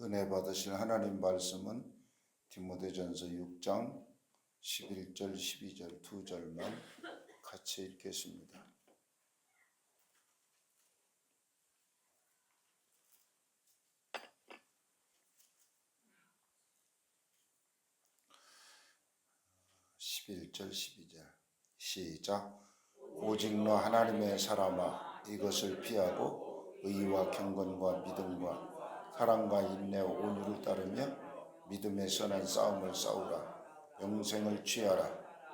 은혜 받으실 하나님 말씀은 디모데전서 6장 11절 12절 두 절만 같이 읽겠습니다. (11절) 12절 시작. 오직 너 하나님의 사람아, 이것을 피하고 의와 경건과 믿음과 사랑과 인내 온유를 따르며 믿음의 선한 싸움을 싸우라. 영생을 취하라.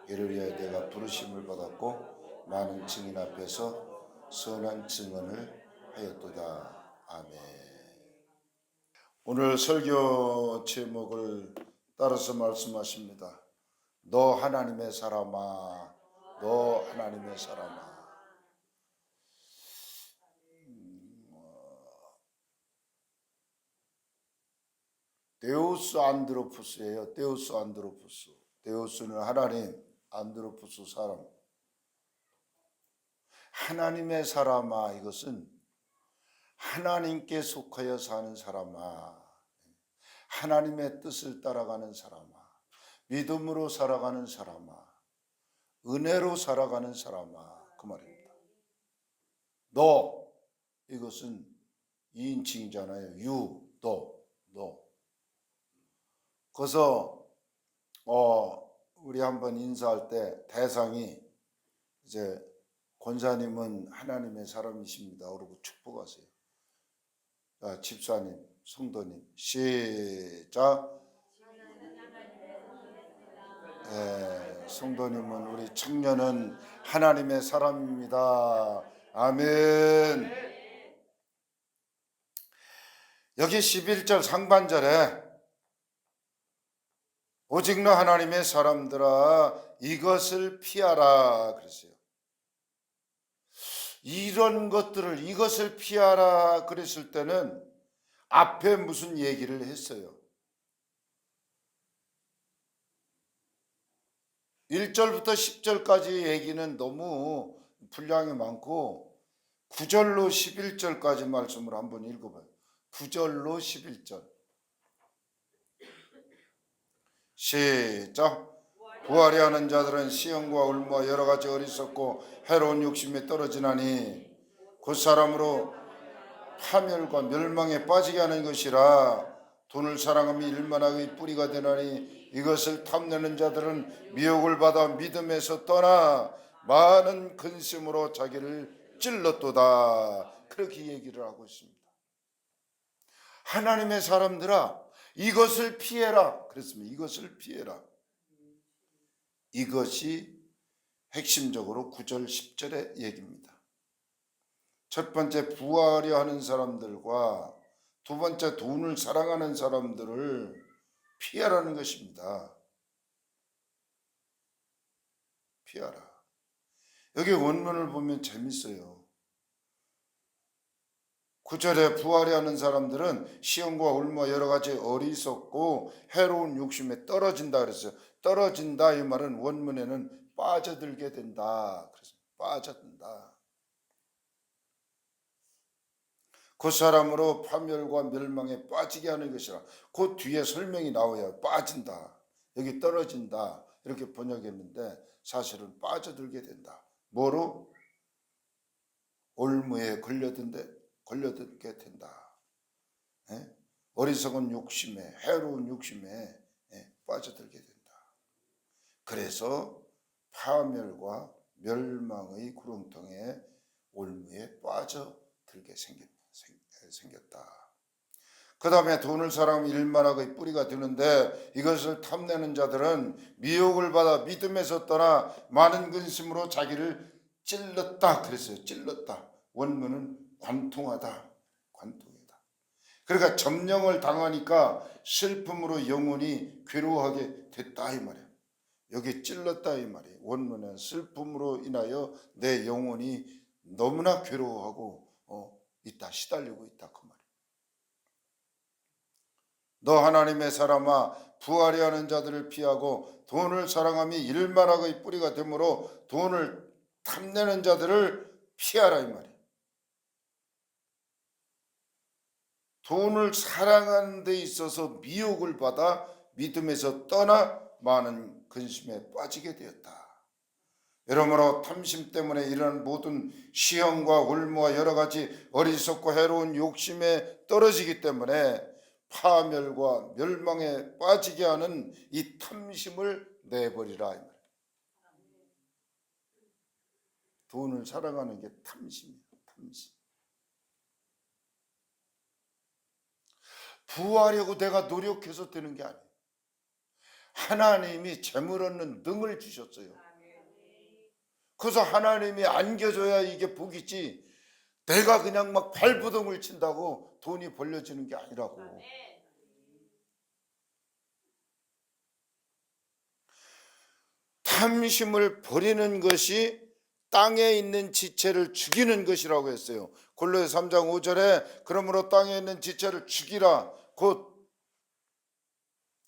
이를 위하여 내가 부르심을 받았고 많은 증인 앞에서 선한 증언을 하였도다. 아멘. 오늘 설교 제목을 따라서 말씀하십니다. 너 하나님의 사람아, 너 하나님의 사람아. 데우스 안드로푸스예요. 데우스 안드로푸스. 데우스는 하나님, 안드로푸스 사람. 하나님의 사람아, 이것은 하나님께 속하여 사는 사람아, 하나님의 뜻을 따라가는 사람아, 믿음으로 살아가는 사람아, 은혜로 살아가는 사람아, 그 말입니다. 너, 이것은 2인칭이잖아요. 유, 너. 그래서 우리 한번 인사할 때 대상이 이제 권사님은 하나님의 사람이십니다. 그러고 축복하세요. 집사님, 성도님, 시작. 성도님은 우리 청년은 하나님의 사람입니다. 아멘. 여기 11절 상반절에 오직 너 하나님의 사람들아 이것을 피하라 그랬어요. 이런 것들을 이것을 피하라 그랬을 때는 앞에 무슨 얘기를 했어요? 1절부터 10절까지 얘기는 너무 분량이 많고 9절로 11절까지 말씀을 한번 읽어봐요. 9절로 11절 시작. 부활이 하는 자들은 시험과 울무와 여러 가지 어리석고 해로운 욕심에 떨어지나니 그 사람으로 파멸과 멸망에 빠지게 하는 것이라. 돈을 사랑하며 일만하의 뿌리가 되나니 이것을 탐내는 자들은 미혹을 받아 믿음에서 떠나 많은 근심으로 자기를 찔렀도다. 그렇게 얘기를 하고 있습니다. 하나님의 사람들아 이것을 피해라 그랬습니다. 이것을 피해라. 이것이 핵심적으로 9절 10절의 얘기입니다. 첫 번째 부하려 하는 사람들과 두 번째 돈을 사랑하는 사람들을 피하라는 것입니다. 피하라. 여기 원문을 보면 재밌어요. 9절에 부하려 하는 사람들은 시험과 울무와 여러 가지 어리석고 해로운 욕심에 떨어진다 그랬어요. 떨어진다 이 말은 원문에는 빠져들게 된다. 그래서 빠져든다. 그 사람으로 파멸과 멸망에 빠지게 하는 것이라. 그 뒤에 설명이 나와야 빠진다. 여기 떨어진다. 이렇게 번역했는데 사실은 빠져들게 된다. 뭐로? 올무에 걸려들게 된다. 어리석은 욕심에 해로운 욕심에 빠져들게 된다. 그래서 파멸과 멸망의 구렁텅이에 올무에 빠져들게 생겼다. 그 다음에 돈을 사랑하며 일만하고 뿌리가 되는데 이것을 탐내는 자들은 미혹을 받아 믿음에서 떠나 많은 근심으로 자기를 찔렀다 그랬어요. 찔렀다. 원문은 관통하다. 관통이다. 그러니까 점령을 당하니까 슬픔으로 영혼이 괴로워하게 됐다 이 말이에요. 여기 찔렀다 이 말이에요. 원문은 슬픔으로 인하여 내 영혼이 너무나 괴로워하고 있다. 시달리고 있다 그 말이에요. 너 하나님의 사람아 부하려 하는 자들을 피하고 돈을 사랑하며 일만하고의 뿌리가 되므로 돈을 탐내는 자들을 피하라 이 말이에요. 돈을 사랑하는 데 있어서 미혹을 받아 믿음에서 떠나 많은 근심에 빠지게 되었다. 여러모로 탐심 때문에 이런 모든 시험과 올무와 여러 가지 어리석고 해로운 욕심에 떨어지기 때문에 파멸과 멸망에 빠지게 하는 이 탐심을 내버리라. 돈을 사랑하는 게 탐심이에요. 탐심. 부하려고 내가 노력해서 되는 게 아니에요. 하나님이 재물 얻는 능을 주셨어요. 그래서 하나님이 안겨줘야 이게 복이지, 내가 그냥 막 발부동을 친다고 돈이 벌려지는 게 아니라고. 탐심을 버리는 것이 땅에 있는 지체를 죽이는 것이라고 했어요. 골로새 3장 5절에 그러므로 땅에 있는 지체를 죽이라 곧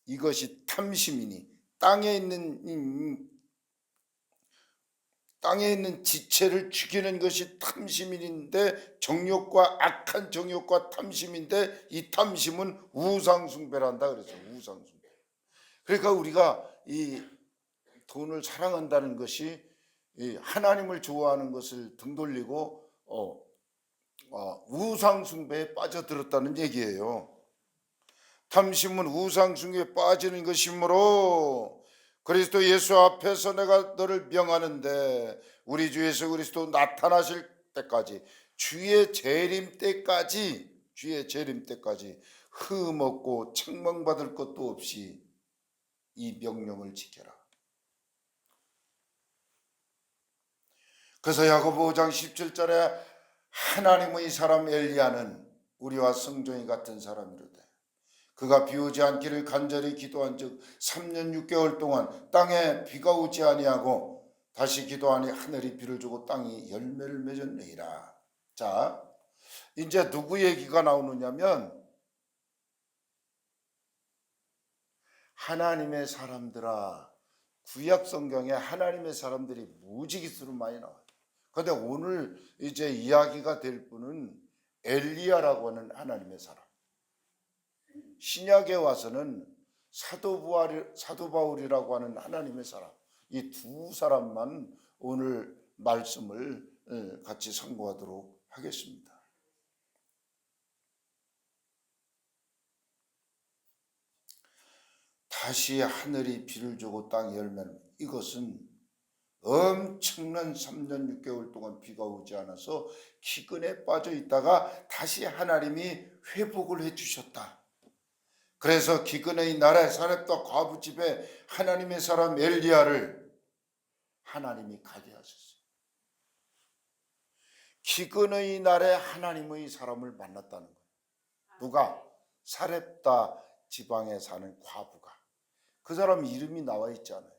이것이 탐심이니, 땅에 있는 지체를 죽이는 것이 탐심인데, 정욕과 악한 정욕과 탐심인데, 이 탐심은 우상숭배란다 그랬어요. 우상숭배. 그러니까 우리가 이 돈을 사랑한다는 것이 하나님을 좋아하는 것을 등 돌리고 우상숭배에 빠져들었다는 얘기예요. 탐심은 우상숭배에 빠지는 것이므로 그리스도 예수 앞에서 내가 너를 명하는데, 우리 주 예수 그리스도 나타나실 때까지, 주의 재림 때까지 흠없고 책망받을 것도 없이 이 명령을 지켜라. 그래서 야고보 5장 17절에 하나님의 사람 엘리야는 우리와 성종이 같은 사람이로되 그가 비 오지 않기를 간절히 기도한 즉 3년 6개월 동안 땅에 비가 오지 아니하고 다시 기도하니 하늘이 비를 주고 땅이 열매를 맺었느니라. 자, 이제 누구 얘기가 나오느냐면, 하나님의 사람들아. 구약 성경에 하나님의 사람들이 무지기수로 많이 나와요. 그런데 오늘 이제 이야기가 될 분은 엘리야라고 하는 하나님의 사람. 신약에 와서는 사도 바울이라고 하는 하나님의 사람, 이 두 사람만 오늘 말씀을 같이 상고하도록 하겠습니다. 다시 하늘이 비를 주고 땅이 열매를, 이것은 엄청난 3년 6개월 동안 비가 오지 않아서 기근에 빠져 있다가 다시 하나님이 회복을 해주셨다. 그래서 기근의 날에 사렙과 과부 집에 하나님의 사람 엘리야를 하나님이 가게 하셨어요. 기근의 날에 하나님의 사람을 만났다는 거예요. 누가? 사렙다 지방에 사는 과부가. 그 사람 이름이 나와 있지 않아요.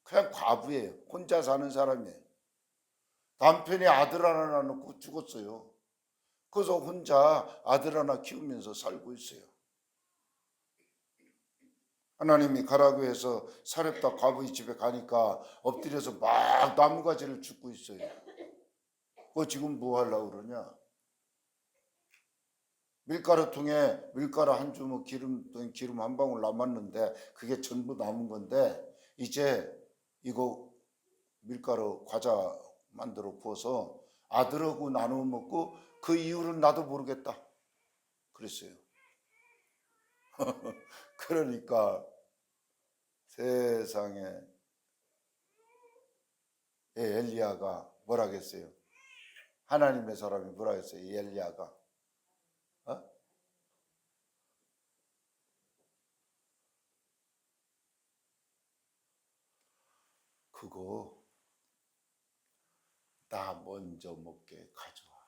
그냥 과부예요. 혼자 사는 사람이에요. 남편이 아들 하나 낳고 죽었어요. 그래서 혼자 아들 하나 키우면서 살고 있어요. 하나님이 가라고 해서 사렙다 과부의 집에 가니까 엎드려서 막 나무가지를 줍고 있어요. 그거 지금 뭐 하려고 그러냐? 밀가루통에 밀가루 한 주먹, 기름 한 방울 남았는데 그게 전부 남은 건데, 이제 이거 밀가루 과자 만들어 구워서 아들하고 나누어 먹고 그 이유는 나도 모르겠다 그랬어요. 그러니까 세상에 엘리야가 뭐라 했어요? 하나님의 사람이 뭐라 했어요? 엘리야가 그거 나 먼저 먹게 가져와.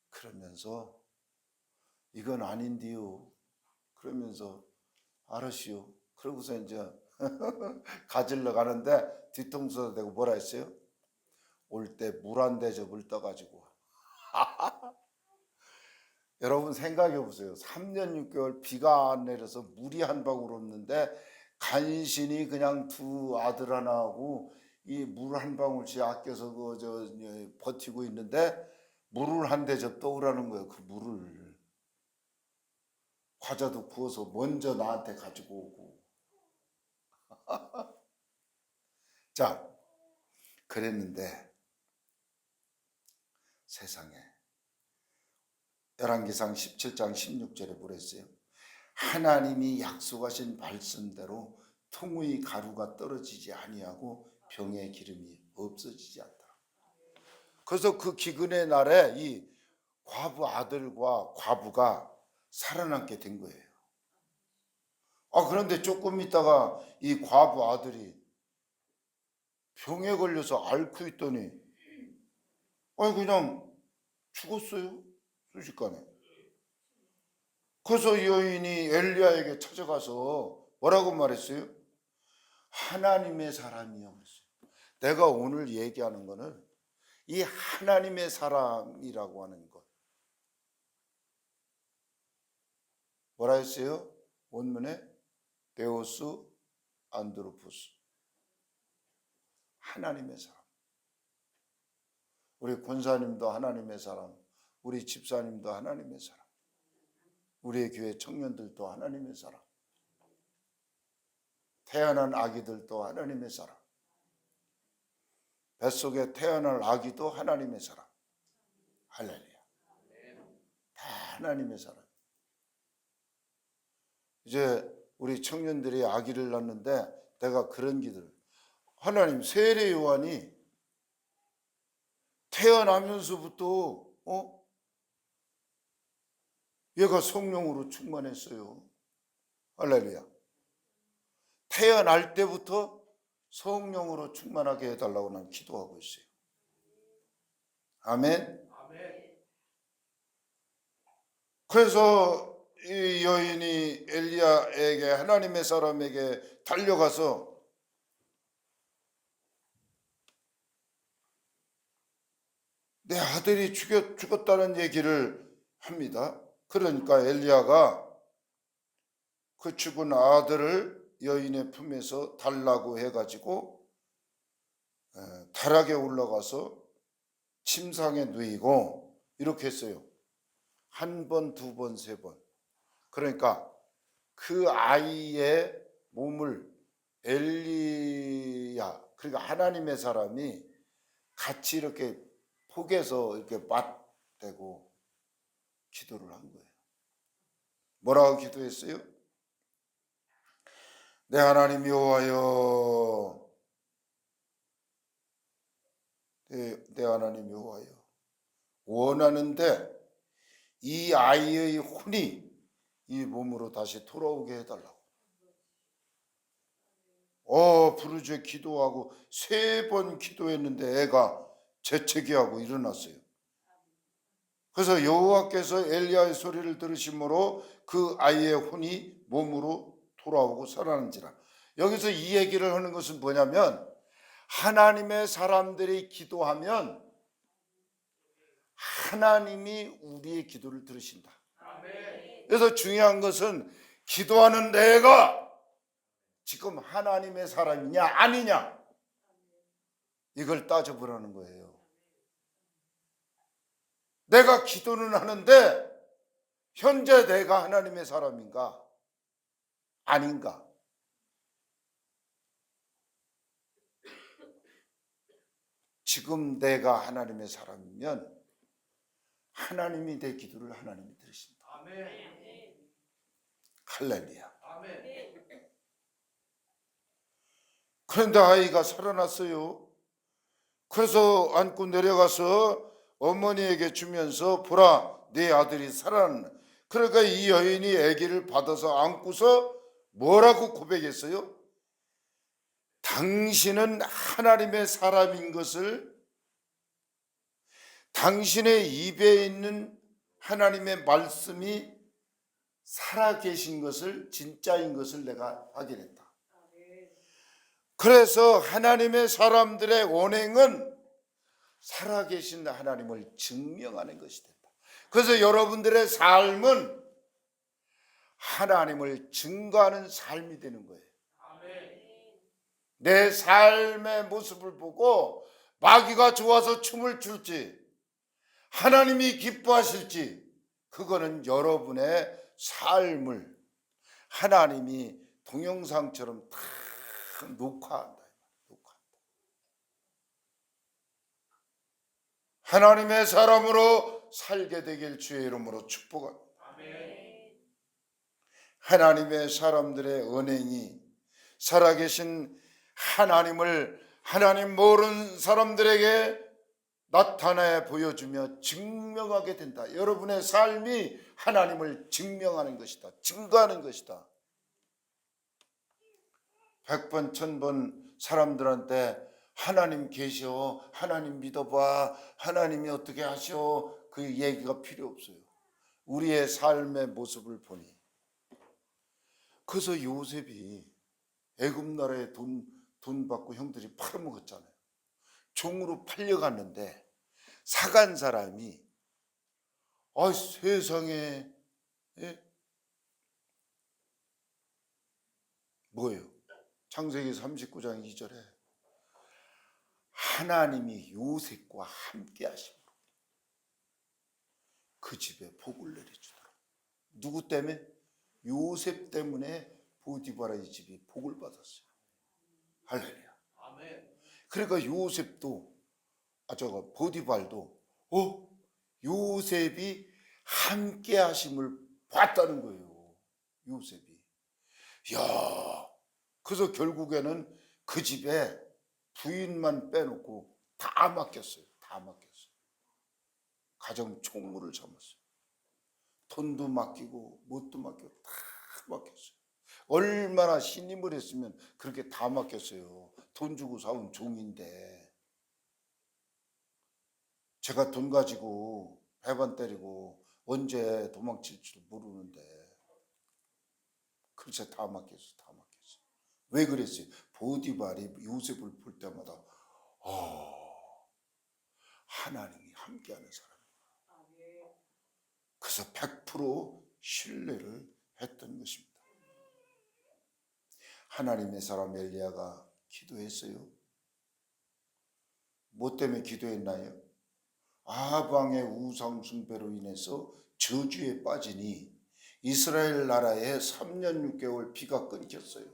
그러면서 이건 아닌데요. 그러면서 알았시오. 그러고서 이제 가지러 가는데 뒤통수에 대고 뭐라 했어요? 올 때 물 한 대접을 떠가지고 와. 여러분 생각해 보세요. 3년 6개월 비가 안 내려서 물이 한 방울 없는데 간신히 그냥 두 아들 하나하고 이 물 한 방울씩 아껴서 버티고 있는데 물을 한 대접 떠오라는 거예요. 그 물을. 과자도 구워서 먼저 나한테 가지고 오고. 자, 그랬는데 세상에 열왕기상 17장 16절에 뭐랬어요? 하나님이 약속하신 말씀대로 통의 가루가 떨어지지 아니하고 병의 기름이 없어지지 않더라. 그래서 그 기근의 날에 이 과부 아들과 과부가 살아남게 된 거예요. 그런데 조금 있다가 이 과부 아들이 병에 걸려서 앓고 있더니 그냥 죽었어요. 순식간에. 그래서 여인이 엘리야에게 찾아가서 뭐라고 말했어요? 하나님의 사람이요 그랬어요. 내가 오늘 얘기하는 거는 이 하나님의 사람이라고 하는 것. 뭐라 했어요? 원문에 데오스 안드로푸스. 하나님의 사람. 우리 권사님도 하나님의 사람, 우리 집사님도 하나님의 사람, 우리의 교회 청년들도 하나님의 사람, 태어난 아기들도 하나님의 사람, 뱃속에 태어날 아기도 하나님의 사람. 할렐루야. 다 하나님의 사람. 이제 우리 청년들이 아기를 낳는데 내가 그런 기도를, 하나님, 세례 요한이 태어나면서부터 얘가 성령으로 충만했어요. 할렐루야. 태어날 때부터 성령으로 충만하게 해달라고 난 기도하고 있어요. 아멘. 그래서 이 여인이 엘리야에게, 하나님의 사람에게 달려가서 내 아들이 죽었다는 얘기를 합니다. 그러니까 엘리야가 그 죽은 아들을 여인의 품에서 달라고 해가지고 다락에 올라가서 침상에 누이고 이렇게 했어요. 한 번, 두 번, 세 번. 그러니까 그 아이의 몸을 엘리야, 그러니까 하나님의 사람이 같이 이렇게 폭에서 이렇게 맞대고 기도를 한 거예요. 뭐라고 기도했어요? 내 하나님 여호와여, 내 하나님 여호와여, 원하는데 이 아이의 혼이 이 몸으로 다시 돌아오게 해달라고. 부르짖어 기도하고 3번 기도했는데 애가 재채기하고 일어났어요. 그래서 여호와께서 엘리야의 소리를 들으심으로 그 아이의 혼이 몸으로 돌아오고 살아난지라. 여기서 이 얘기를 하는 것은 뭐냐면, 하나님의 사람들이 기도하면 하나님이 우리의 기도를 들으신다. 그래서 중요한 것은 기도하는 내가 지금 하나님의 사람이냐 아니냐, 이걸 따져보라는 거예요. 내가 기도는 하는데 현재 내가 하나님의 사람인가 아닌가. 지금 내가 하나님의 사람이면 하나님이 내 기도를 하나님이 들으신다. 아멘. 할렐루야. 아멘. 그런데 아이가 살아났어요. 그래서 안고 내려가서 어머니에게 주면서 보라, 네 아들이 살아났네. 그러니까 이 여인이 아기를 받아서 안고서 뭐라고 고백했어요? 당신은 하나님의 사람인 것을, 당신의 입에 있는 하나님의 말씀이 살아계신 것을, 진짜인 것을 내가 확인했다. 그래서 하나님의 사람들의 언행은 살아계신 하나님을 증명하는 것이 된다. 그래서 여러분들의 삶은 하나님을 증거하는 삶이 되는 거예요. 내 삶의 모습을 보고 마귀가 좋아서 춤을 출지, 하나님이 기뻐하실지, 그거는 여러분의 삶을 하나님이 동영상처럼 다 녹화한다. 하나님의 사람으로 살게 되길 주의 이름으로 축복합니다. 하나님의 사람들의 언행이 살아계신 하나님을 하나님 모르는 사람들에게 나타내 보여주며 증명하게 된다. 여러분의 삶이 하나님을 증명하는 것이다. 증거하는 것이다. 100번 1000번 사람들한테 하나님 계셔, 하나님 믿어봐, 하나님이 어떻게 하셔, 그 얘기가 필요 없어요. 우리의 삶의 모습을 보니. 그래서 요셉이 애굽 나라에 돈 받고 형들이 팔아먹었잖아요. 종으로 팔려갔는데 사간 사람이 세상에, 뭐예요? 창세기 39장 2절에 하나님이 요셉과 함께 하심으로 그 집에 복을 내려주더라. 누구 때문에? 요셉 때문에 보디바라의 집이 복을 받았어요. 할렐루야. 그러니까 요셉도 보디발도 요셉이 함께 하심을 봤다는 거예요. 요셉이. 그래서 결국에는 그 집에 부인만 빼놓고 다 맡겼어요. 가정 총무를 삼았어요. 돈도 맡기고 뭣도 맡기고 다 맡겼어요. 얼마나 신임을 했으면 그렇게 다 맡겼어요. 돈 주고 사온 종인데. 제가 돈 가지고 배반 때리고 언제 도망칠 줄 모르는데 그래서 다 맡겼어요. 왜 그랬어요? 보디발이 요셉을 볼 때마다 하나님이 함께하는 사람이구나. 그래서 100% 신뢰를 했던 것입니다. 하나님의 사람 엘리야가 기도했어요. 뭐 때문에 기도했나요? 아방의 우상 숭배로 인해서 저주에 빠지니 이스라엘 나라에 3년 6개월 비가 끊겼어요.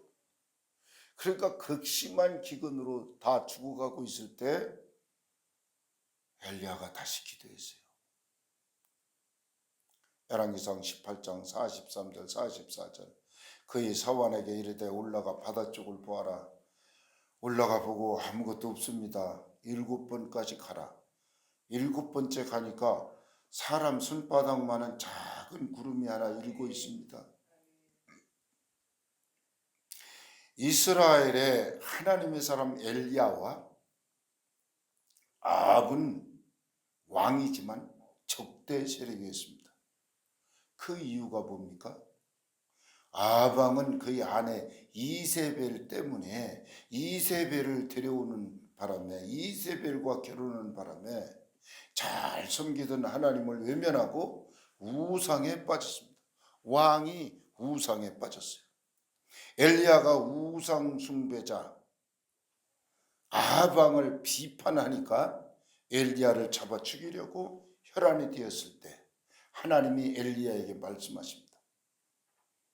그러니까 극심한 기근으로 다 죽어가고 있을 때 엘리야가 다시 기도했어요. 열왕기상 18장 43절 44절 그의 사환에게 이르되 올라가 바다 쪽을 보아라. 올라가 보고 아무것도 없습니다. 7번까지 가라. 7번째 가니까 사람 손바닥만한 작은 구름이 하나 일고 있습니다. 이스라엘의 하나님의 사람 엘리야와 아합은 왕이지만 적대 세력이었습니다. 그 이유가 뭡니까? 아합 왕은 그의 아내 이세벨 때문에 이세벨을 데려오는 바람에 이세벨과 결혼하는 바람에 잘 섬기던 하나님을 외면하고 우상에 빠졌습니다. 왕이 우상에 빠졌어요. 엘리야가 우상 숭배자 아합 왕을 비판하니까 엘리야를 잡아 죽이려고 혈안이 되었을 때 하나님이 엘리야에게 말씀하십니다.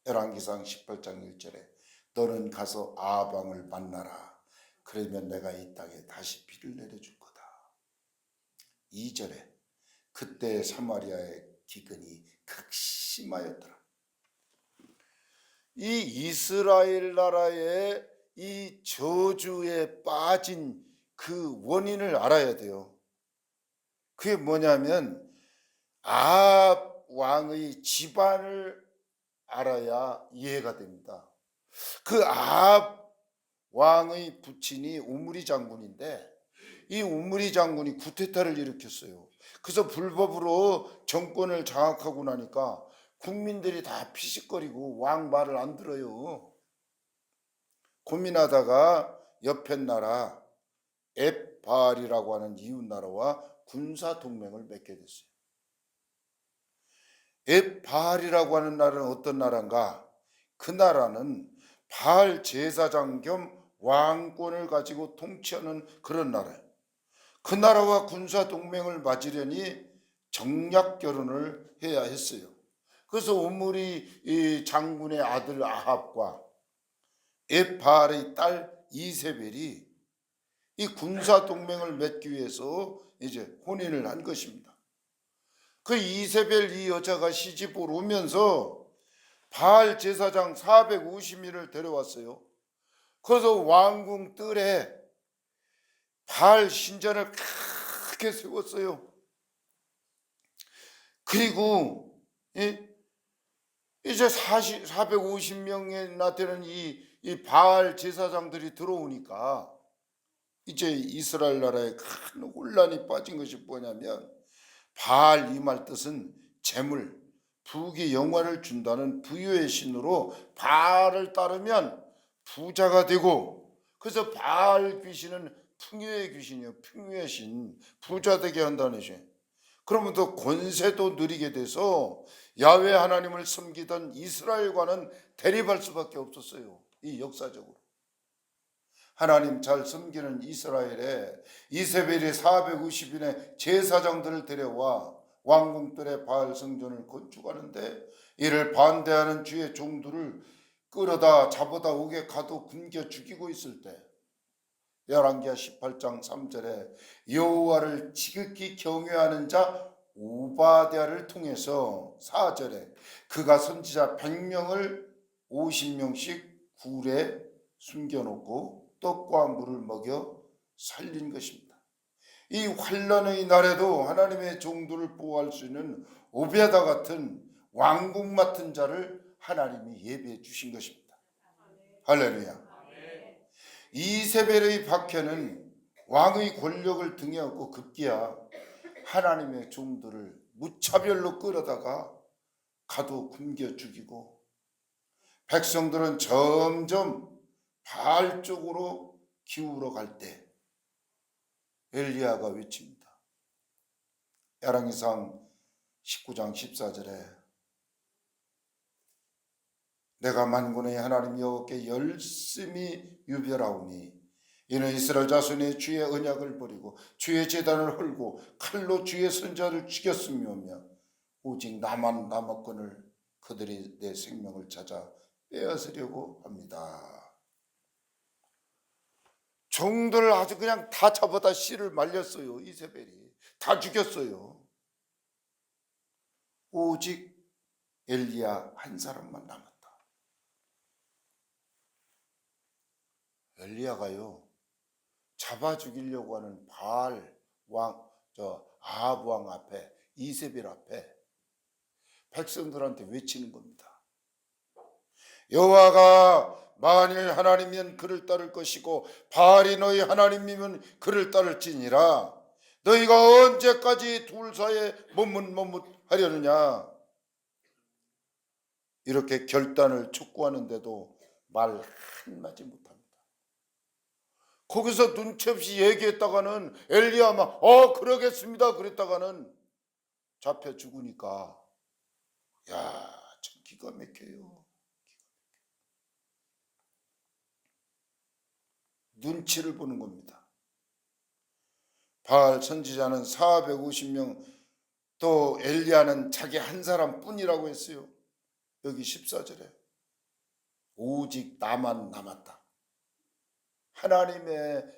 열왕기상 18장 1절에 너는 가서 아합 왕을 만나라. 그러면 내가 이 땅에 다시 비를 내려줄 거다. 2절에 그때 사마리아의 기근이 극심하였더라. 이 이스라엘 나라의 이 저주에 빠진 그 원인을 알아야 돼요. 그게 뭐냐면 아합 왕의 집안을 알아야 이해가 됩니다. 그 아합 왕의 부친이 우므리 장군인데 이 우므리 장군이 쿠데타를 일으켰어요. 그래서 불법으로 정권을 장악하고 나니까 국민들이 다 피식거리고 왕 말을 안 들어요. 고민하다가 옆에 나라 앱바알이라고 하는 이웃 나라와 군사 동맹을 맺게 됐어요. 앱바알이라고 하는 나라는 어떤 나라인가? 그 나라는 바알 제사장 겸 왕권을 가지고 통치하는 그런 나라예요. 그 나라와 군사 동맹을 맺으려니 정략 결혼을 해야 했어요. 그래서 오므리 이 장군의 아들 아합과 에발의 딸 이세벨이 이 군사 동맹을 맺기 위해서 이제 혼인을 한 것입니다. 그 이세벨 이 여자가 시집을 오면서 바알 제사장 450인을 데려왔어요. 그래서 왕궁 뜰에 바알 신전을 크게 세웠어요. 그리고 이제 450명이나 되는 이 바알 제사장들이 들어오니까 이제 이스라엘 나라에 큰 혼란이 빠진 것이 뭐냐면, 바알 이 말 뜻은 재물, 부귀 영화를 준다는 부유의 신으로 바알을 따르면 부자가 되고, 그래서 바알 귀신은 풍요의 귀신이요, 풍요의 신, 부자 되게 한다는 신. 그러면 또 권세도 누리게 돼서 야훼 하나님을 섬기던 이스라엘과는 대립할 수밖에 없었어요. 이 역사적으로 하나님 잘 섬기는 이스라엘에 이세벨이 450인의 제사장들을 데려와 왕궁뜰에 바알 성전을 건축하는데, 이를 반대하는 주의 종들을 끌어다 잡아다 옥에 가둬 굶겨 죽이고 있을 때, 열왕기하 18장 3절에 여호와를 지극히 경외하는 자 오바댜를 통해서 4절에 그가 선지자 100명을 50명씩 굴에 숨겨놓고 떡과 물을 먹여 살린 것입니다. 이 환난의 날에도 하나님의 종들을 보호할 수 있는 오베다 같은 왕궁 맡은 자를 하나님이 예비해 주신 것입니다. 할렐루야. 이세벨의 박해는 왕의 권력을 등에 업고 급기야 하나님의 종들을 무차별로 끌어다가 가둬 굶겨 죽이고, 백성들은 점점 바알 쪽으로 기울어 갈 때 엘리야가 외칩니다. 열왕기상 19장 14절에 내가 만군의 하나님 여호와께 열심히 유별하오니 이는 이스라엘 자손이 주의 언약을 버리고 주의 제단을 헐고 칼로 주의 선자를 죽였으며 오직 나만 남았거늘 그들이 내 생명을 찾아 빼앗으려고 합니다. 종들을 아주 그냥 다 잡아다 씨를 말렸어요. 이세벨이 다 죽였어요. 오직 엘리야 한 사람만 남았다. 엘리야가요, 잡아 죽이려고 하는 바알 왕, 아합 왕 앞에, 이세벨 앞에 백성들한테 외치는 겁니다. 여호와가 만일 하나님이면 그를 따를 것이고 바알이 너희 하나님이면 그를 따를지니라. 너희가 언제까지 둘 사이에 머뭇머뭇하려느냐. 이렇게 결단을 촉구하는데도 말 한마디 못합니다. 거기서 눈치 없이 얘기했다가는 엘리야만 그러겠습니다 그랬다가는 잡혀 죽으니까 참 기가 막혀요. 눈치를 보는 겁니다. 바알 선지자는 450명, 또 엘리야는 자기 한 사람뿐이라고 했어요. 여기 14절에 오직 나만 남았다. 하나님의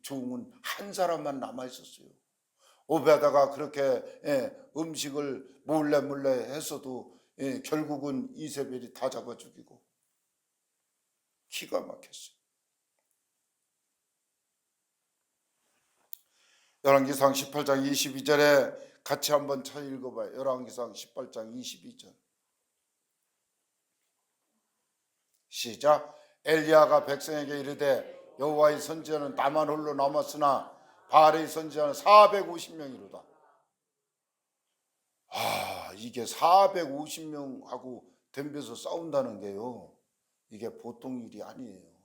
종은 한 사람만 남아 있었어요. 오베다가 그렇게 음식을 몰래 했어도 결국은 이세벨이 다 잡아 죽이고 기가 막혔어요. 열왕기상 18장 22절에 같이 한번 차 읽어봐요. 열왕기상 18장 22절 시작. 엘리야가 백성에게 이르되 여호와의 선지자는 나만 홀로 남았으나 바알의 선지자는 450명이로다. 이게 450명하고 덤벼서 싸운다는 게요, 이게 보통 일이 아니에요.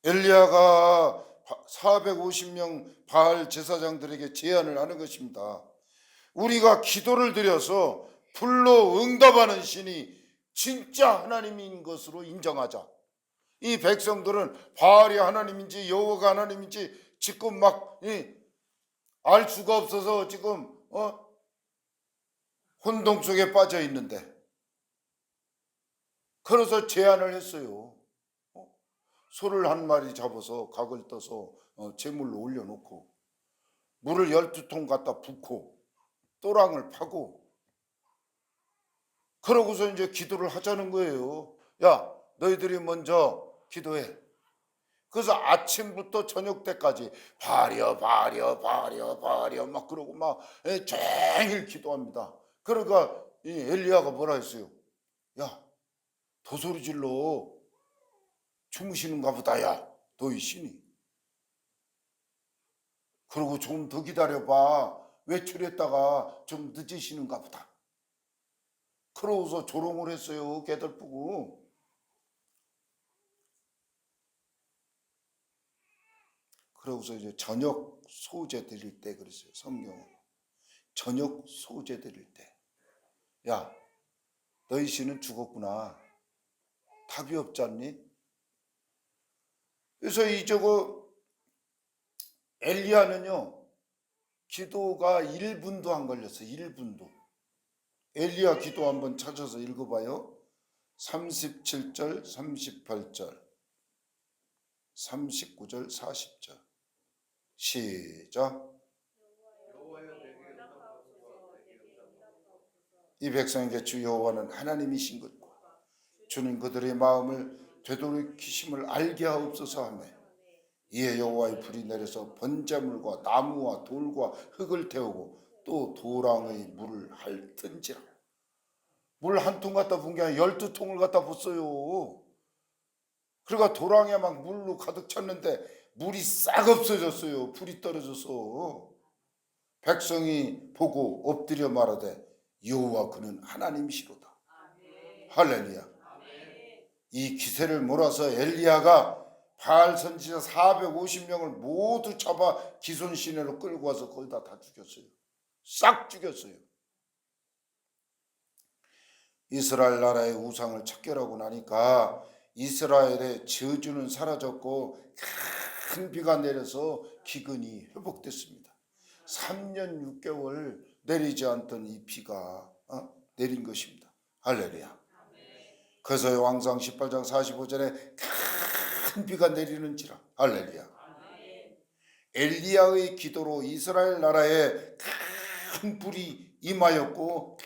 엘리야가 450명 바알 제사장들에게 제안을 하는 것입니다. 우리가 기도를 드려서 불로 응답하는 신이 진짜 하나님인 것으로 인정하자. 이 백성들은 바알이 하나님인지 여호와가 하나님인지 지금 막 알 수가 없어서 지금 혼동 속에 빠져 있는데, 그래서 제안을 했어요. 소를 한 마리 잡아서 각을 떠서 재물로 올려놓고 물을 12통 갖다 붓고 또랑을 파고, 그러고서 이제 기도를 하자는 거예요. 야, 너희들이 먼저 기도해. 그래서 아침부터 저녁 때까지 바려 막 그러고 막 종일 기도합니다. 그러니까 이 엘리야가 뭐라 했어요? 야, 더 소리 질러. 주무시는가 보다. 야, 너희 신이. 그러고 좀 더 기다려봐. 외출했다가 좀 늦으시는가 보다. 그러고서 조롱을 했어요. 개들쁘고. 그러고서 이제 저녁 소제 드릴 때 그랬어요. 성경은 저녁 소제 드릴 때, 야, 너희 신은 죽었구나. 답이 없지 않니? 그래서 엘리야는요, 기도가 1분도 안 걸렸어요. 1분도. 엘리야 기도 한번 찾아서 읽어봐요. 37절, 38절, 39절, 40절. 시작. 이 백성에게 주 여호와는 하나님이신 것과 주는 그들의 마음을 되돌이키심을 알게 하옵소서 하며, 이에 여호와의 불이 내려서 번제물과 나무와 돌과 흙을 태우고 또 도랑의 물을 핥은지라. 물 한 통 갖다 분 게 아니라 12통을 갖다 붓어요. 그러니까 도랑에 막 물로 가득 찼는데 물이 싹 없어졌어요. 불이 떨어져서. 백성이 보고 엎드려 말하되 여호와 그는 하나님이시로다. 할렐루야. 이 기세를 몰아서 엘리야가 바알 선지자 450명을 모두 잡아 기손 시내로 끌고 와서 거기다 다 죽였어요. 싹 죽였어요. 이스라엘 나라의 우상을 척결하고 나니까 이스라엘의 저주는 사라졌고 큰 비가 내려서 기근이 회복됐습니다. 3년 6개월 내리지 않던 이 비가 내린 것입니다. 할렐루야. 그래서 왕상 18장 45절에 큰 비가 내리는지라. 할렐루야. 엘리야의 기도로 이스라엘 나라에 큰 불이 임하였고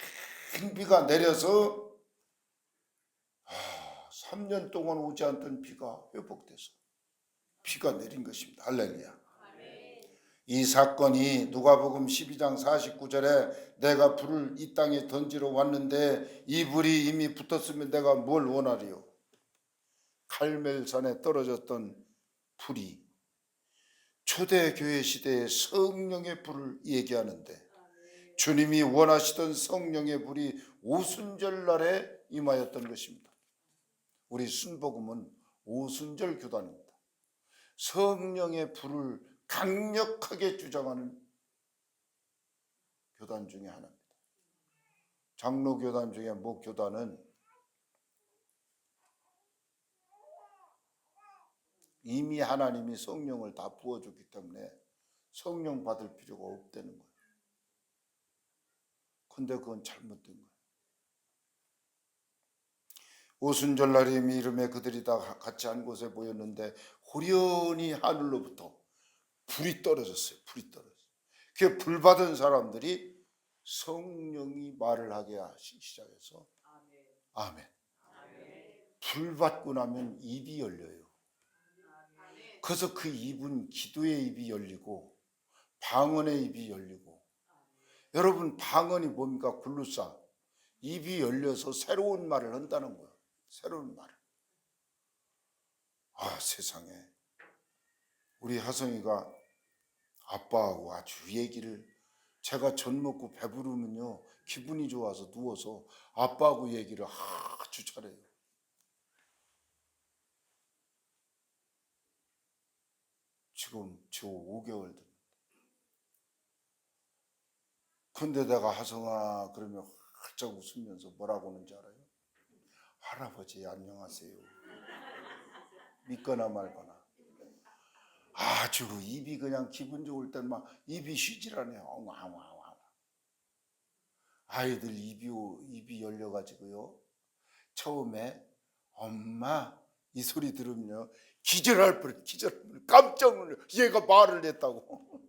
큰 비가 내려서 3년 동안 오지 않던 비가 회복돼서 비가 내린 것입니다. 할렐루야. 이 사건이 누가복음 12장 49절에 내가 불을 이 땅에 던지러 왔는데 이 불이 이미 붙었으면 내가 뭘 원하리요. 갈멜산에 떨어졌던 불이 초대교회 시대의 성령의 불을 얘기하는데, 주님이 원하시던 성령의 불이 오순절날에 임하였던 것입니다. 우리 순복음은 오순절 교단입니다. 성령의 불을 강력하게 주장하는 교단 중에 하나입니다. 장로 교단 중에 목 교단은 이미 하나님이 성령을 다 부어줬기 때문에 성령 받을 필요가 없다는 거예요. 근데 그건 잘못된 거예요. 오순절날에 이름에 그들이 다 같이 한 곳에 모였는데 호련히 하늘로부터 불이 떨어졌어요. 불이 떨어졌어요. 그 불 받은 사람들이 성령이 말을 하게 시작해서 아멘. 불 받고 나면 입이 열려요. 그래서 그 입은 기도의 입이 열리고 방언의 입이 열리고. 여러분, 방언이 뭡니까? 글루사. 입이 열려서 새로운 말을 한다는 거예요. 새로운 말을. 세상에. 우리 하성이가 아빠하고 아주 얘기를, 제가 젖 먹고 배부르면요 기분이 좋아서 누워서 아빠하고 얘기를 아주 잘해요. 지금 저 5개월 됐는데. 근데 내가 하성아 그러면 활짝 웃으면서 뭐라고 하는지 알아요? 할아버지 안녕하세요. 믿거나 말거나. 아주 입이 그냥 기분 좋을 땐 막 입이 쉬질 않아요. 엉엉엉엉. 아이들 입이 열려가지고요. 처음에 엄마 이 소리 들으면요 기절할 뻔, 깜짝 놀래. 얘가 말을 했다고.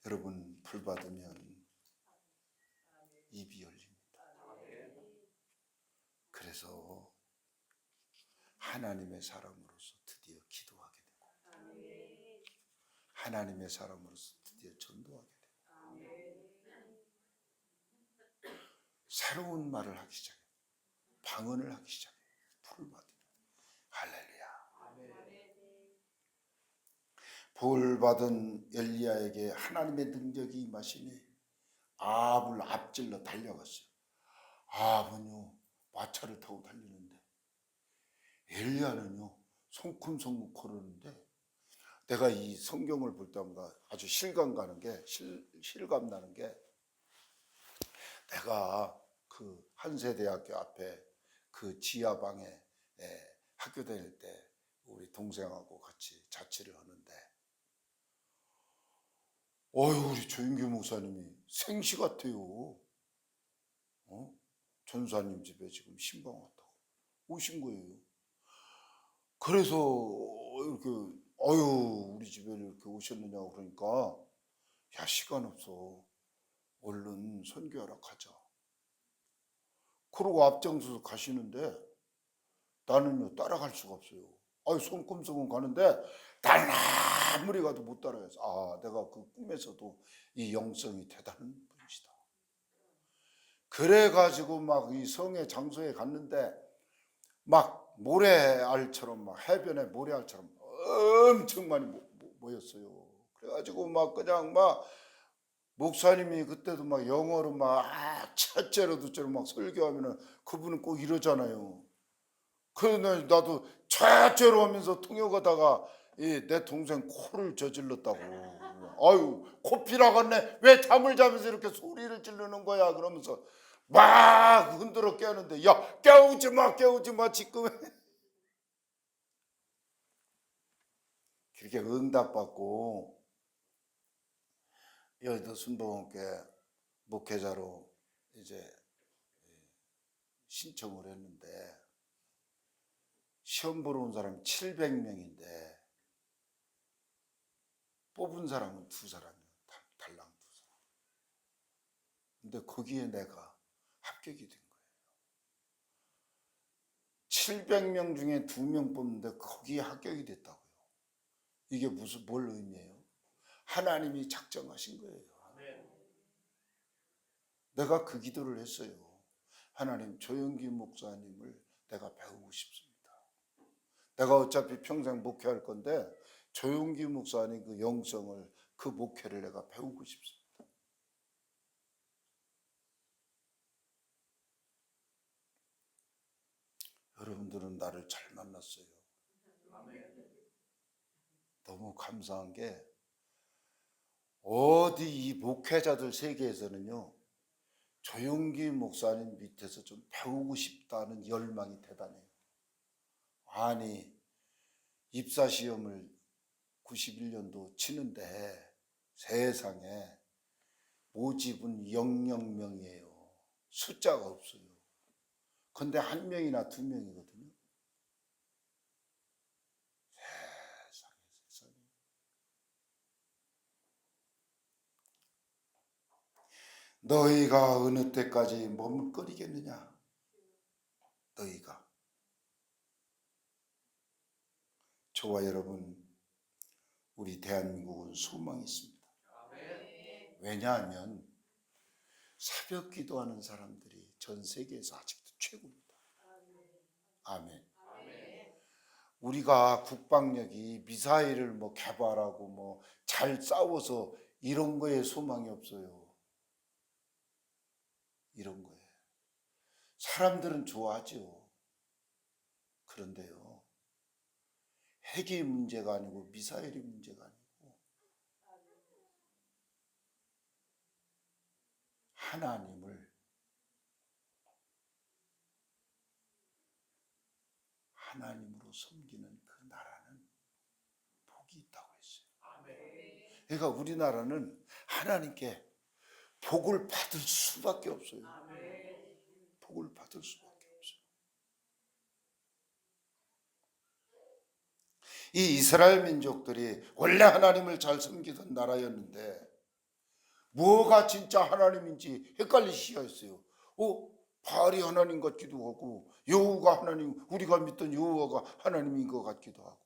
여러분 불 받으면 입이 열립니다. 그래서 하나님의 사람으로서 드디어 기도하게 되고, 하나님의 사람으로서 드디어 전도하게 되고, 새로운 말을 하기 시작해요. 방언을 하기 시작해요. 불을 받으면. 할렐루야. 불 받은 엘리야에게 하나님의 능력이 임하시니 아합을 앞질러 달려갔어요. 아합은요 마차를 타고 달리는데 엘리야는요 성큼성큼 걸었는데, 내가 이 성경을 볼 때마다 아주 실감 나는 게 내가 그 한세대학교 앞에 그 지하방에 학교 다닐 때 우리 동생하고 같이 자취를 하는데, 우리 조윤규 목사님이 생시 같아요. 전사님 집에 지금 신방 왔다고 오신 거예요. 그래서 이렇게 우리 집에 이렇게 오셨느냐고 그러니까, 야 시간 없어, 얼른 선교하러 가자. 그러고 앞장서서 가시는데 나는요 따라갈 수가 없어요. 손금성은 가는데 나는 아무리 가도 못 따라가서, 내가 그 꿈에서도 이 영성이 대단한 분이시다. 그래가지고 막 이 성의 장소에 갔는데 막 모래알처럼, 막 해변에 모래알처럼 엄청 많이 모였어요. 그래가지고 막 그냥 막 목사님이 그때도 막 영어로 막 첫째로 둘째로 막 설교하면은 그분은 꼭 이러잖아요. 그래서 나도 첫째로 하면서 통역하다가 내 동생 코를 저질렀다고. 코피 나갔네. 왜 잠을 자면서 이렇게 소리를 지르는 거야? 그러면서 막 흔들어 깨는데, 야 깨우지 마 지금. 그렇게 응답받고 여의도 순복음교회 목회자로 이제 신청을 했는데, 시험 보러 온 사람이 700명인데 뽑은 사람은 2사람이에요. 달랑 2사람. 근데 거기에 내가 합격이 된 거예요. 700명 중에 2명 뽑는데 거기에 합격이 됐다고요. 이게 뭘 의미해요? 하나님이 작정하신 거예요. 내가 그 기도를 했어요. 하나님, 조영기 목사님을 내가 배우고 싶습니다. 내가 어차피 평생 목회할 건데 조영기 목사님 그 영성을, 그 목회를 내가 배우고 싶습니다. 여러분들은 나를 잘 만났어요. 너무 감사한 게, 어디 이 목회자들 세계에서는요 조용기 목사님 밑에서 좀 배우고 싶다는 열망이 대단해요. 아니 입사시험을 91년도 치는데 세상에 모집은 00명이에요. 숫자가 없어요. 근데 1명이나 2명이거든요. 세상에. 너희가 어느 때까지 머뭇거리겠느냐? 너희가. 저와 여러분, 우리 대한민국은 소망이 있습니다. 왜냐하면 새벽 기도하는 사람들이 전 세계에서 아직도 최고입니다. 아멘. 우리가 국방력이 미사일을 뭐 개발하고 뭐 잘 싸워서 이런 거에 소망이 없어요. 이런 거에 사람들은 좋아하죠. 그런데요, 핵이 문제가 아니고 미사일이 문제가 아니고 하나님으로 섬기는 그 나라는 복이 있다고 했어요. 그러니까 우리나라는 하나님께 복을 받을 수밖에 없어요. 복을 받을 수밖에 없어요. 이 이스라엘 민족들이 원래 하나님을 잘 섬기던 나라였는데 뭐가 진짜 하나님인지 헷갈릴 시기가 있어요. 바알이 하나님 같기도 하고 여호와가 하나님, 우리가 믿던 여호와가 하나님인 것 같기도 하고.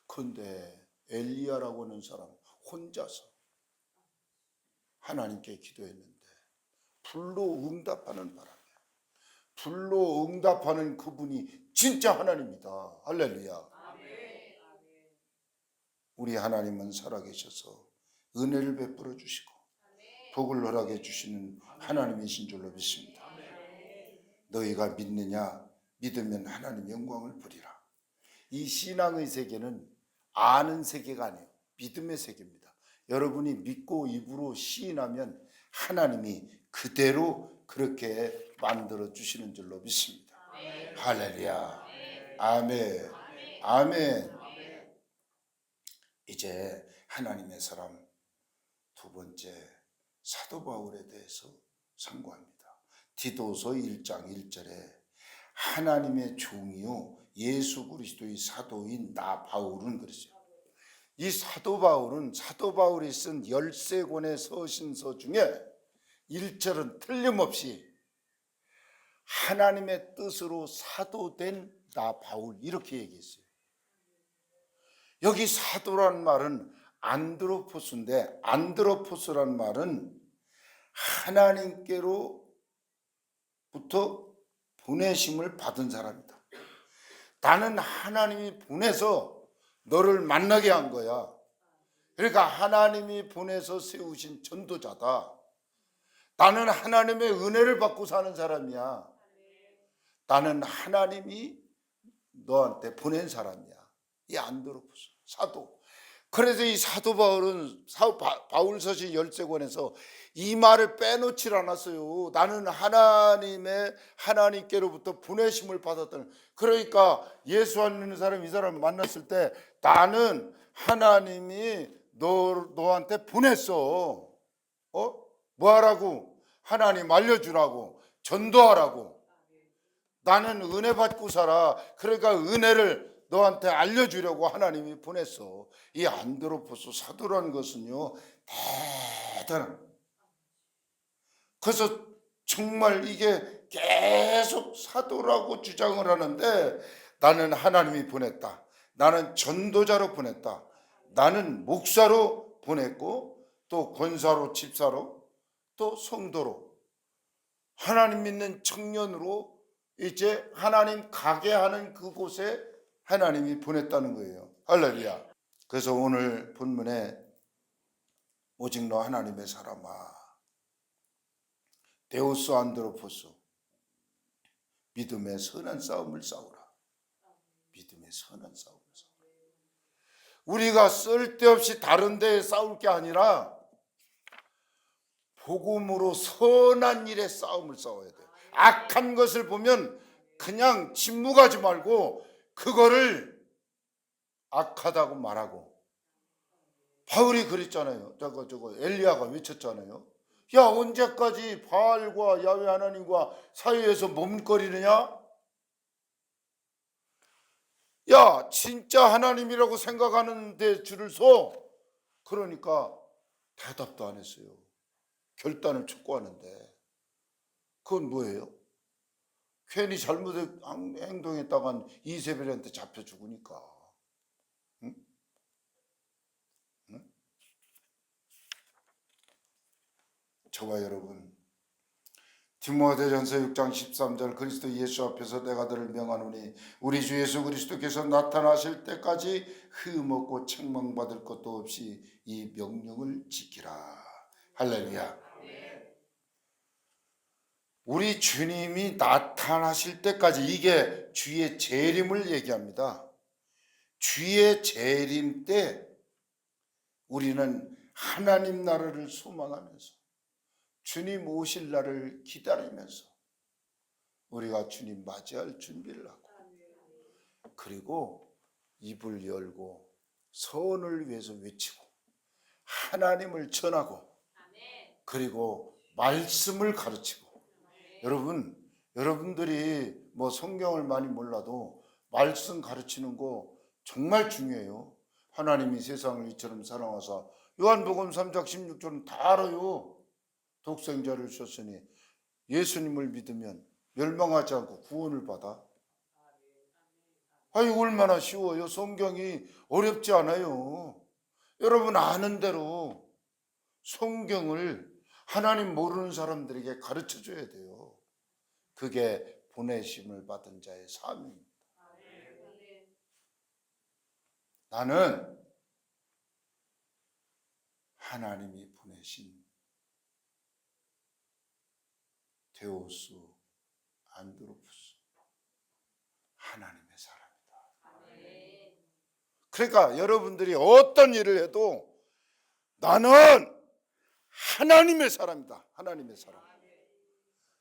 그런데 엘리야라고 하는 사람 혼자서 하나님께 기도했는데 불로 응답하는 바람에, 불로 응답하는 그분이 진짜 하나님이다. 할렐루야. 우리 하나님은 살아계셔서 은혜를 베풀어 주시고 복을 허락해 주시는 하나님이신 줄로 믿습니다. 너희가 믿느냐? 믿으면 하나님 영광을 부리라. 이 신앙의 세계는 아는 세계가 아니에요. 믿음의 세계입니다. 여러분이 믿고 입으로 시인하면 하나님이 그대로 그렇게 만들어 주시는 줄로 믿습니다. 할렐루야. 아멘. 아멘. 이제 하나님의 사람 두 번째 사도 바울에 대해서 상고합니다. 디도서 1장 1절에 하나님의 종이요 예수 그리스도의 사도인 나 바울은 그러죠. 이 사도 바울이 쓴 13권의 서신서 중에 1절은 틀림없이 하나님의 뜻으로 사도된 나 바울 이렇게 얘기했어요. 여기 사도란 말은 안드로포스인데, 안드로포스란 말은 하나님께로부터 보내심을 받은 사람이다. 나는 하나님이 보내서 너를 만나게 한 거야. 그러니까 하나님이 보내서 세우신 전도자다. 나는 하나님의 은혜를 받고 사는 사람이야. 나는 하나님이 너한테 보낸 사람이야. 이 안드로포스 사도. 그래서 이 사도 바울은 바울서신 13권에서 이 말을 빼놓질 않았어요. 나는 하나님께로부터 보내심을 받았다는. 그러니까 예수 안 믿는 사람, 이 사람을 만났을 때 나는 하나님이 너한테 보냈어. 뭐 하라고? 하나님 알려주라고, 전도하라고. 나는 은혜 받고 살아. 그러니까 은혜를 너한테 알려주려고 하나님이 보냈어. 이 안드로포스 사도라는 것은요 대단한. 그래서 정말 이게 계속 사도라고 주장을 하는데, 나는 하나님이 보냈다. 나는 전도자로 보냈다. 나는 목사로 보냈고 또 권사로, 집사로, 또 성도로, 하나님 믿는 청년으로 이제 하나님 가게 하는 그곳에 하나님이 보냈다는 거예요. 할렐루야. 그래서 오늘 본문에 오직 너 하나님의 사람아, 데오스 안드로포스, 믿음의 선한 싸움을 싸우라. 믿음의 선한 싸움을 싸우라. 우리가 쓸데없이 다른 데에 싸울 게 아니라 복음으로 선한 일에 싸움을 싸워야 돼요. 악한 것을 보면 그냥 침묵하지 말고 그거를 악하다고 말하고. 바울이 그랬잖아요. 저거 엘리야가 외쳤잖아요. 야, 언제까지 바알과 야훼 하나님과 사이에서 머뭇거리느냐? 야, 진짜 하나님이라고 생각하는 데 줄을 서. 그러니까 대답도 안 했어요. 결단을 촉구하는데 그건 뭐예요? 괜히 잘못 행동했다간 이세벨한테 잡혀 죽으니까. 응? 응? 저와 여러분, 디모데전서 6장 13절 그리스도 예수 앞에서 내가 너를 명하노니 우리 주 예수 그리스도께서 나타나실 때까지 흠없고 책망받을 것도 없이 이 명령을 지키라. 할렐루야. 우리 주님이 나타나실 때까지, 이게 주의 재림을 얘기합니다. 주의 재림 때 우리는 하나님 나라를 소망하면서 주님 오실 날을 기다리면서 우리가 주님 맞이할 준비를 하고 그리고 입을 열고 선을 위해서 외치고 하나님을 전하고 그리고 말씀을 가르치고. 여러분들이 뭐 성경을 많이 몰라도 말씀 가르치는 거 정말 중요해요. 하나님이 세상을 이처럼 사랑하사, 요한복음 3장 16절은 다 알아요. 독생자를 주셨으니 예수님을 믿으면 멸망하지 않고 구원을 받아. 아이, 얼마나 쉬워요. 성경이 어렵지 않아요. 여러분 아는 대로 성경을 하나님 모르는 사람들에게 가르쳐 줘야 돼요. 그게 보내심을 받은 자의 삶입니다. 나는 하나님이 보내신 데오스 안드로푸스 하나님의 사람이다. 그러니까 여러분들이 어떤 일을 해도 나는 하나님의 사람이다. 하나님의 사람.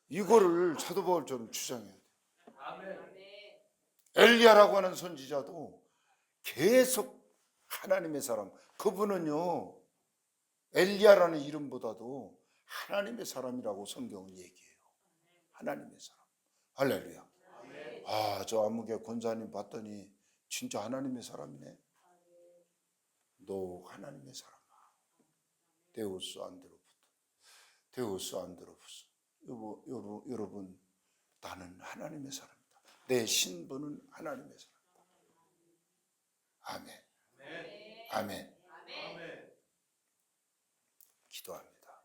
이거를 사도 바울처럼 주장해야 돼. 엘리야라고 하는 선지자도 계속 하나님의 사람. 그분은요, 엘리야라는 이름보다도 하나님의 사람이라고 성경은 얘기해요. 하나님의 사람. 할렐루야. 저 안목의 권사님 봤더니 진짜 하나님의 사람이네. 너 하나님의 사람아. 데오스 안드로푸스. 여러분, 나는 하나님의 사람이다. 내 신분은 하나님의 사람이다. 아멘. 아멘. 기도합니다.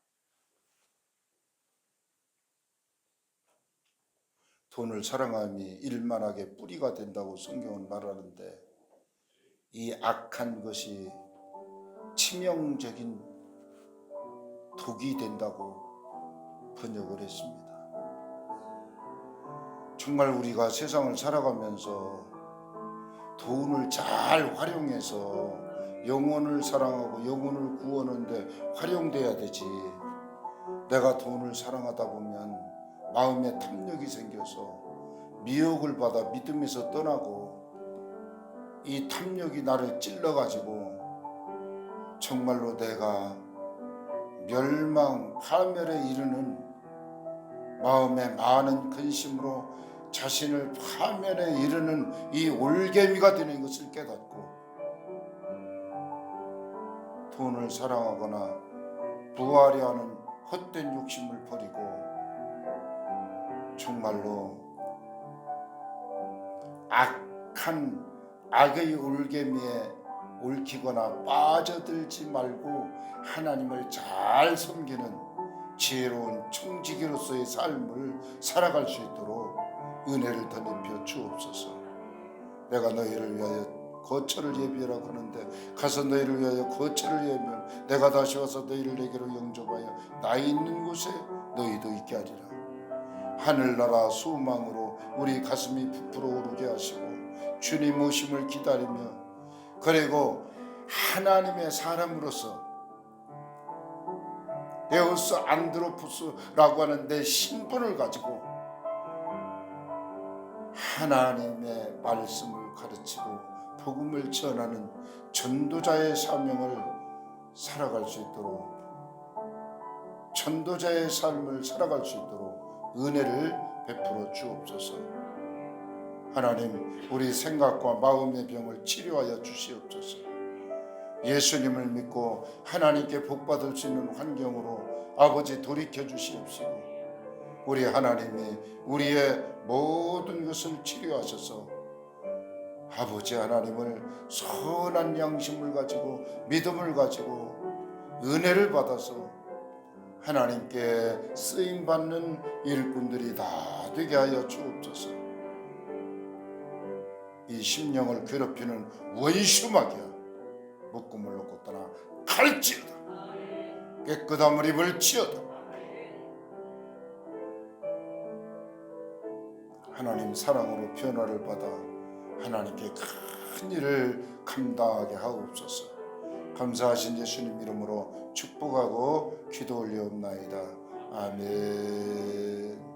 돈을 사랑함이 일만하게 뿌리가 된다고 성경은 말하는데, 이 악한 것이 치명적인 독이 된다고 번역을 했습니다. 정말 우리가 세상을 살아가면서 돈을 잘 활용해서 영혼을 사랑하고 영혼을 구하는데 활용돼야 되지. 내가 돈을 사랑하다 보면 마음에 탐욕이 생겨서 미혹을 받아 믿음에서 떠나고, 이 탐욕이 나를 찔러가지고 정말로 내가 멸망, 파멸에 이르는 마음에 많은 근심으로 자신을 파멸에 이르는 이 올개미가 되는 것을 깨닫고, 돈을 사랑하거나 부하려 하는 헛된 욕심을 버리고 정말로 악한 악의 올개미에 얽히거나 빠져들지 말고 하나님을 잘 섬기는 지혜로운 청지기로서의 삶을 살아갈 수 있도록 은혜를 더 내려 주옵소서. 내가 너희를 위하여 거처를 예비하라고 하는데 가서 너희를 위하여 거처를 예비하면 내가 다시 와서 너희를 내게로 영접하여 나 있는 곳에 너희도 있게 하리라. 하늘나라 소망으로 우리 가슴이 부풀어 오르게 하시고 주님 오심을 기다리며, 그리고 하나님의 사람으로서 데오스 안드로푸스라고 하는 내 신분을 가지고 하나님의 말씀을 가르치고 복음을 전하는 전도자의 사명을 살아갈 수 있도록, 전도자의 삶을 살아갈 수 있도록 은혜를 베풀어 주옵소서. 하나님, 우리 생각과 마음의 병을 치료하여 주시옵소서. 예수님을 믿고 하나님께 복받을 수 있는 환경으로 아버지 돌이켜 주시옵시고, 우리 하나님이 우리의 모든 것을 치료하셔서 아버지 하나님을 선한 양심을 가지고 믿음을 가지고 은혜를 받아서 하나님께 쓰임받는 일꾼들이 다 되게 하여 주옵소서. 이 심령을 괴롭히는 원수마귀야, 묶음을 놓고 떠나 갈지어다. 깨끗함을 입을지어다. 하나님 사랑으로 변화를 받아 하나님께 큰 일을 감당하게 하옵소서. 감사하신 예수님 이름으로 축복하고 기도 올리옵나이다. 아멘.